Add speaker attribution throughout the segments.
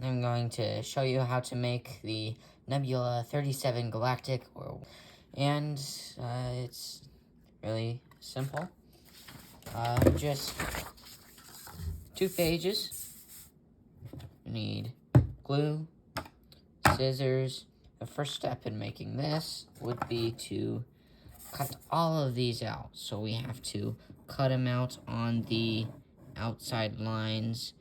Speaker 1: I'm going to show you how to make the Nebula 37 galactic, and it's really simple. Just 2 pages. You need glue, scissors. The first step in making this would be to cut all of these out. So we have to cut them out on the outside lines.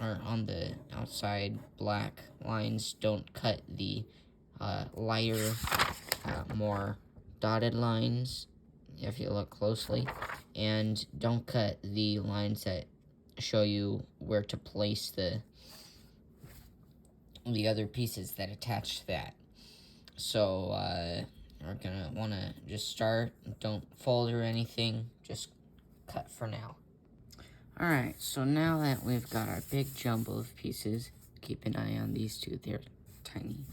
Speaker 1: Or on the outside black lines. Don't cut the lighter, more dotted lines if you look closely. And don't cut the lines that show you where to place the other pieces that attach to that. So, we're gonna wanna just start. Don't fold or anything, just cut for now. Alright, so now that we've got our big jumble of pieces, keep an eye on these two, they're tiny.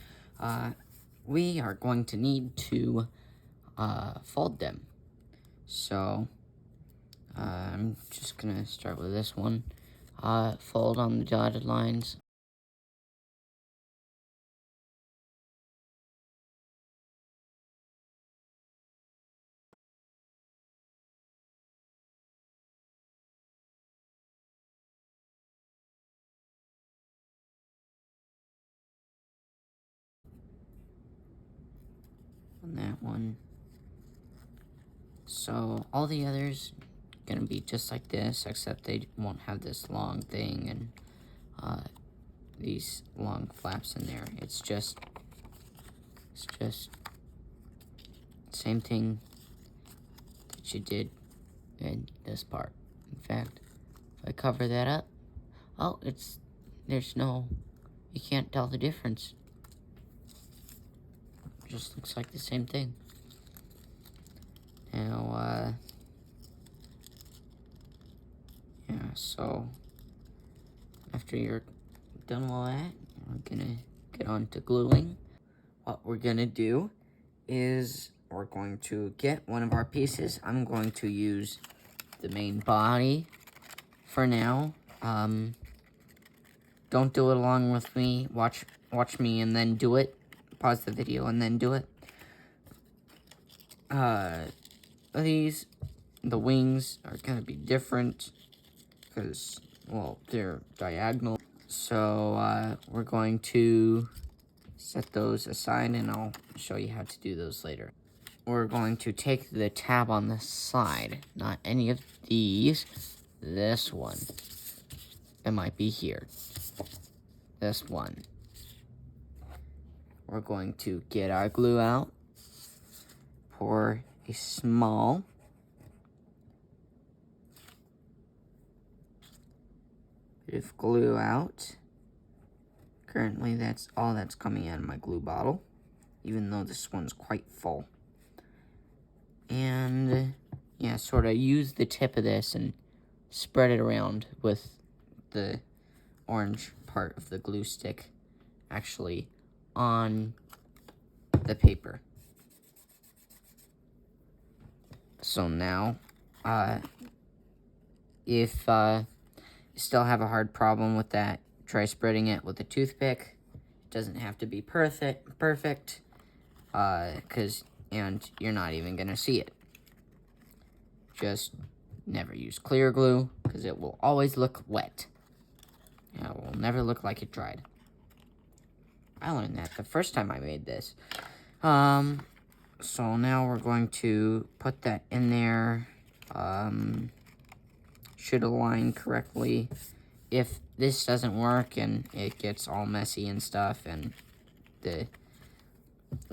Speaker 1: We are going to need to fold them. So, I'm just gonna start with this one. Fold on the dotted lines. On that one. So all the others gonna be just like this, except they won't have this long thing and these long flaps in there. It's just same thing that you did in this part. In fact, if I cover that up, oh, you can't tell the difference. It just looks like the same thing. Now, yeah, so after you're done with that, we're gonna get on to gluing. What we're gonna do is we're going to get one of our pieces. I'm going to use the main body for now. Don't do it along with me. Watch me and then do it. Pause the video and then do it. The wings are gonna be different because, well, they're diagonal. So, we're going to set those aside and I'll show you how to do those later. We're going to take the tab on the side, not any of these, this one. It might be here. This one. We're going to get our glue out, pour a small bit of glue out. Currently, that's all that's coming out of my glue bottle, even though this one's quite full. And, yeah, sort of use the tip of this and spread it around with the orange part of the glue stick actually on the paper. So now, if you still have a hard problem with that, try spreading it with a toothpick. It doesn't have to be perfect, and you're not even gonna see it. Just never use clear glue, because it will always look wet. It will never look like it dried. I learned that the first time I made this. So now we're going to put that in there. Should align correctly. If this doesn't work and it gets all messy and stuff and the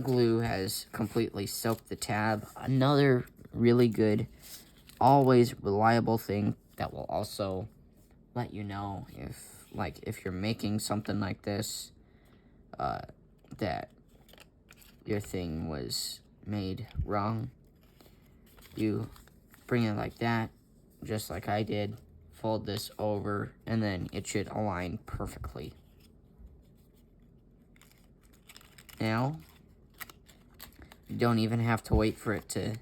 Speaker 1: glue has completely soaked the tab, another really good, always reliable thing that will also let you know if you're making something like this, that your thing was made wrong. You bring it like that, just like I did, fold this over, and then it should align perfectly. Now, you don't even have to wait for it to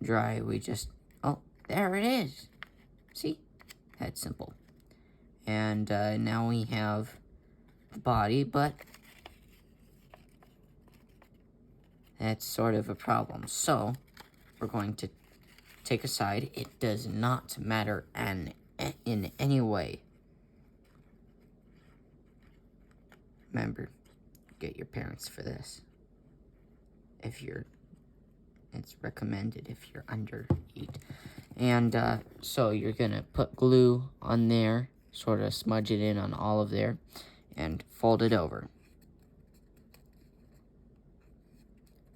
Speaker 1: dry. We just, oh, there it is. See? That's simple. And now we have the body, but that's sort of a problem. So we're going to take a side. It does not matter in any way. Remember, get your parents for this. It's recommended if you're under 8. And so you're gonna put glue on there, sort of smudge it in on all of there, and fold it over.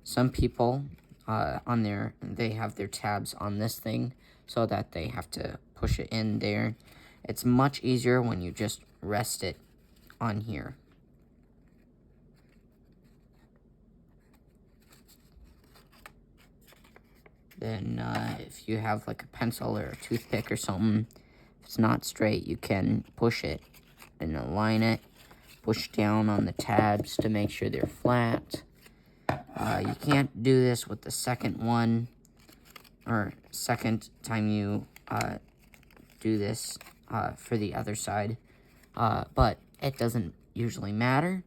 Speaker 1: Some people on there, they have their tabs on this thing so that they have to push it in there. It's much easier when you just rest it on here. Then if you have like a pencil or a toothpick or something, if it's not straight, you can push it and align it. Push down on the tabs to make sure they're flat. You can't do this with the second one, or second time you do this for the other side, but it doesn't usually matter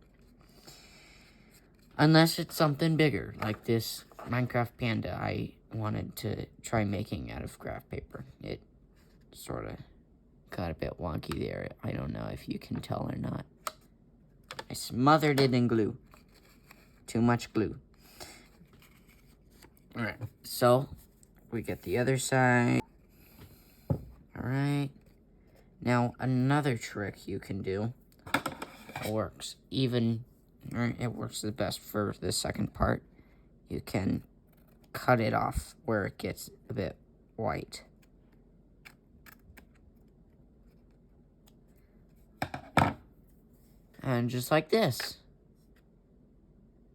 Speaker 1: unless it's something bigger, like this Minecraft panda I wanted to try making out of graph paper. It sort of got a bit wonky there. I don't know if you can tell or not. I smothered it in glue. Too much glue. Alright, so we get the other side. Alright. Now, another trick you can do works it works the best for the second part. You can cut it off where it gets a bit white. And just like this.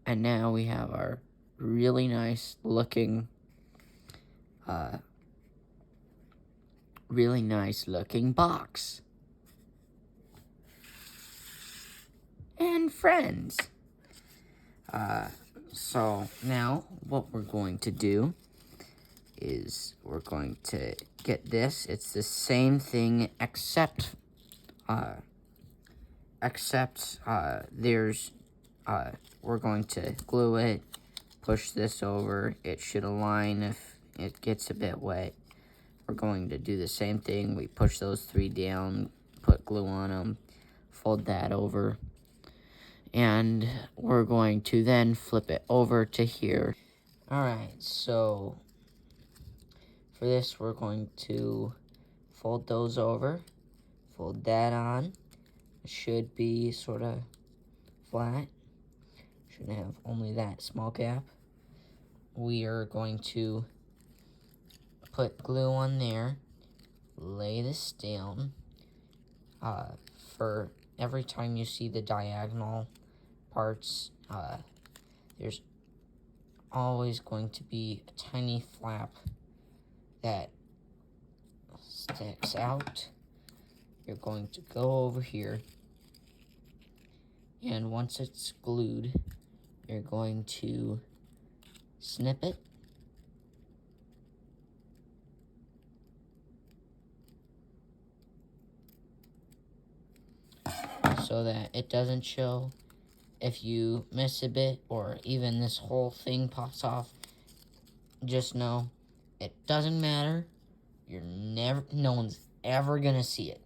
Speaker 1: And now we have our really nice looking box. And friends. So now what we're going to do is we're going to get this. It's the same thing except we're going to glue it, push this over. It should align if it gets a bit wet. We're going to do the same thing. We push those 3 down, put glue on them, fold that over, and we're going to then flip it over to here. Alright, so for this we're going to fold those over, fold that on. It should be sort of flat. Should have only that small gap. We are going to put glue on there, lay this down. For every time you see the diagonal parts, there's always going to be a tiny flap that sticks out. You're going to go over here, and once it's glued, you're going to snip it. So that it doesn't show. If you miss a bit, or even this whole thing pops off, just know it doesn't matter. No one's ever gonna see it.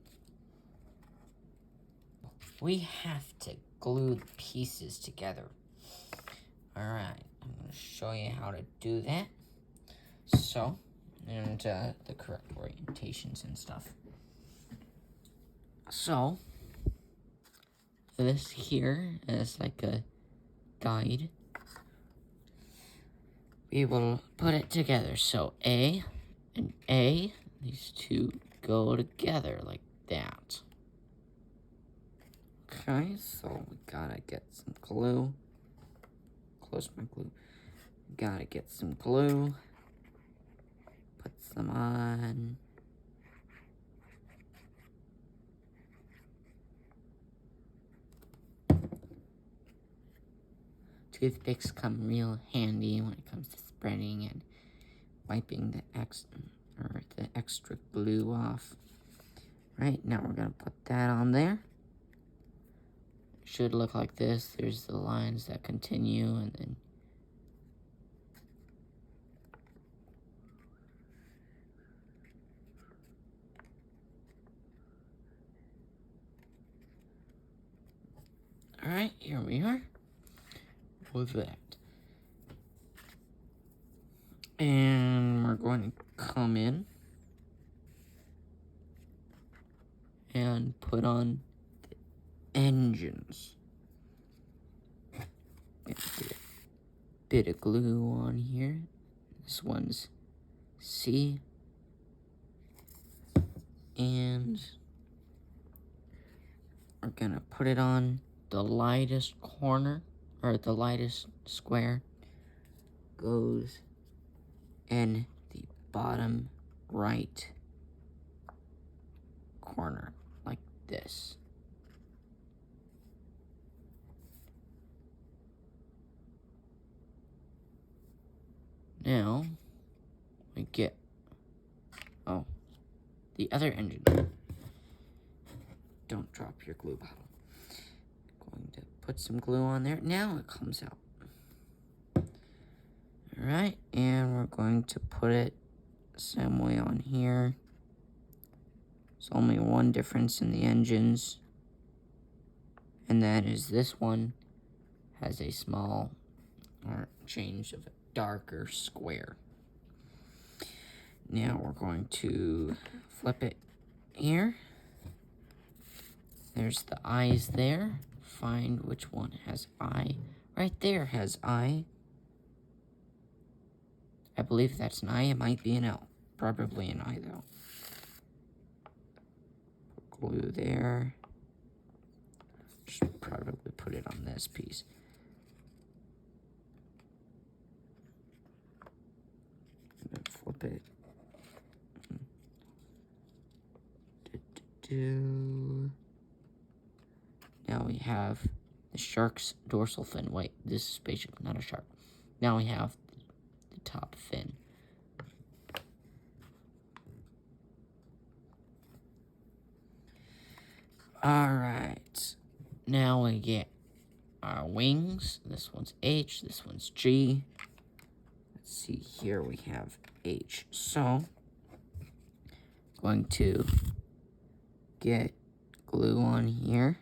Speaker 1: We have to glue the pieces together. Alright, I'm gonna show you how to do that. So, and the correct orientations and stuff. So, this here is like a guide. We will put it together. So A and A, these two go together like that. Okay, so we gotta get some glue. Close my glue. Gotta get some glue. Put some on. Toothpicks come real handy when it comes to spreading and wiping the extra glue off. Right, now we're gonna put that on there. It should look like this. There's the lines that continue, and then alright, here we are with that. And we're going to come in and put on the engines. Get a bit of glue on here. This one's C. And we're gonna put it on the lightest corner, or the lightest square. Goes in the bottom right corner, like this. Now, we get, the other engine. Don't drop your glue bottle. Going to put some glue on there. Now it comes out. Alright, and we're going to put it same way on here. There's only one difference in the engines, and that is this one has a small change of a darker square. Now we're going to flip it here. There's the eyes there. Find which one has eye. Right there has eye. I believe that's an I. It might be an L. Probably an I, though. Glue there. Should probably put it on this piece. And then flip it. Now we have the shark's dorsal fin. Wait, this is spaceship, not a shark. Now we have the top fin. Alright. Now we get our wings. This one's H, this one's G. Let's see, here we have H. So, going to get glue on here.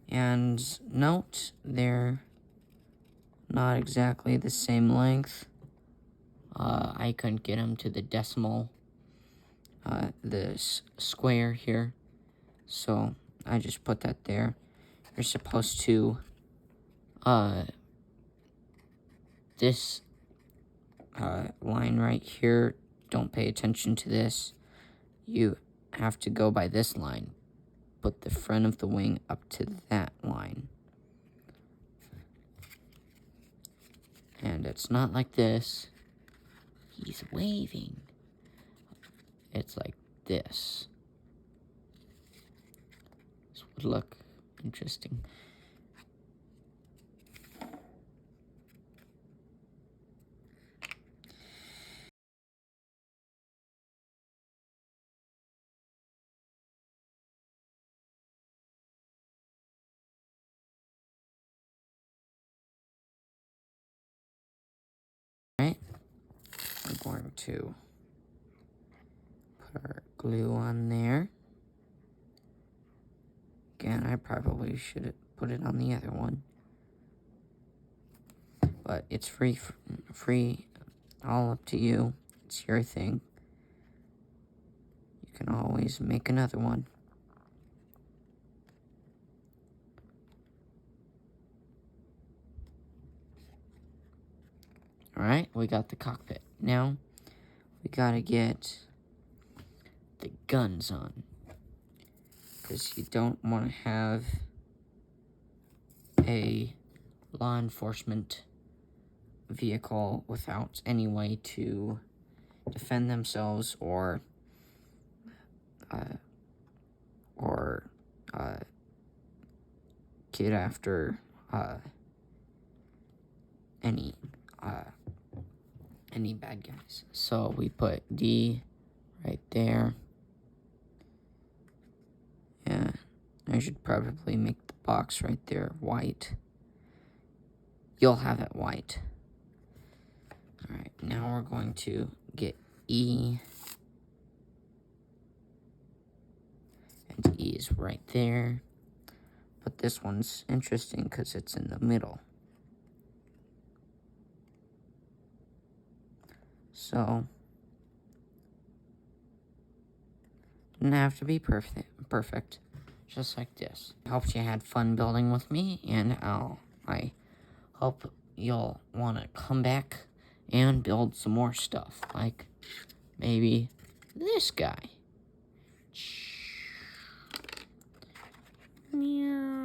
Speaker 1: And note, they're not exactly the same length. I couldn't get them to the decimal, the square here. So I just put that there. You're supposed to, this line right here, don't pay attention to this. You have to go by this line. Put the front of the wing up to that line. And it's not like this. He's waving. It's like this. This would look interesting. Right? I'm going to put our glue on there. Again, I probably should have put it on the other one. But it's free, all up to you. It's your thing. You can always make another one. Alright, we got the cockpit. Now, we gotta get the guns on. Because you don't want to have a law enforcement vehicle without any way to defend themselves or get after any bad guys. So we put D right there. Yeah, I should probably make the box right there white. You'll have it white. Alright, now we're going to get E. And E is right there. But this one's interesting because it's in the middle. So, doesn't have to be perfect. Just like this. I hope you had fun building with me, and I hope you'll want to come back and build some more stuff. Like, maybe this guy. Meow.